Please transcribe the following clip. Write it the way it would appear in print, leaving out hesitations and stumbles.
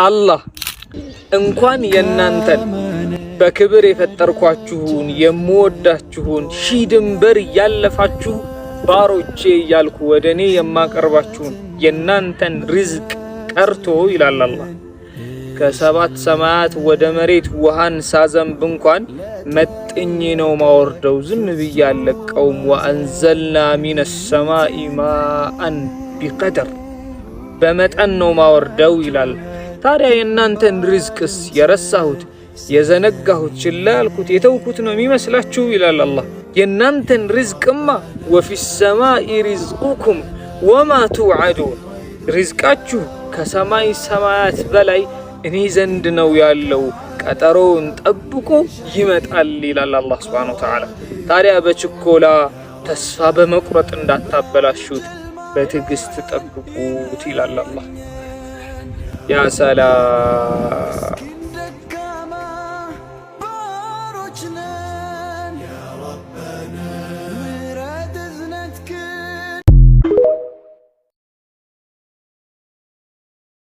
አላህ እንኳን የናንተን በክብር የፈጠርኳችሁን የምወዳችሁን ሺህ ድንበር ያለፋችሁ ባሮቼ ያልኩ ወደኔ የማቀርባችሁን የናንተን ሪዝቅ ቀርቶ ይላል አላህ ከሰባት ሰማያት ወደ መሬት ውሃን ሳዘንብ እንኳን መጥኜ ነው ማወርደው ዝም ብዬ አለቀውም ወአንዘልና ሚነ ሰማኢ ማአን ቢቀደር በመጠን ነው ማወርደው ይላል ታዲያ የናንተን ሪዝቅስ የረሳሁት የዘነጋሁት ችላ ያልኩት የተውኩት ነው የሚመስላችሁ ይላል አላህ የናንተን ሪዝቅማ ወፊ ሰማኢ ሪዝቁኩም ወማ ቱዓዱን ሪዝቃችሁ ከሰማይ ሰማያት በላይ እኔ ዘንድ ነው ያለው ቀጠሮውን ጠብቆ ይመጣል ይላል አላህ Subhanahu Wa Ta'ala ታዲያ በችኮላ ተስፋ በመቁረጥ እንዳታበላሹት በትዕግስት ጠብቁት ይላል አላህ ያ ሰላም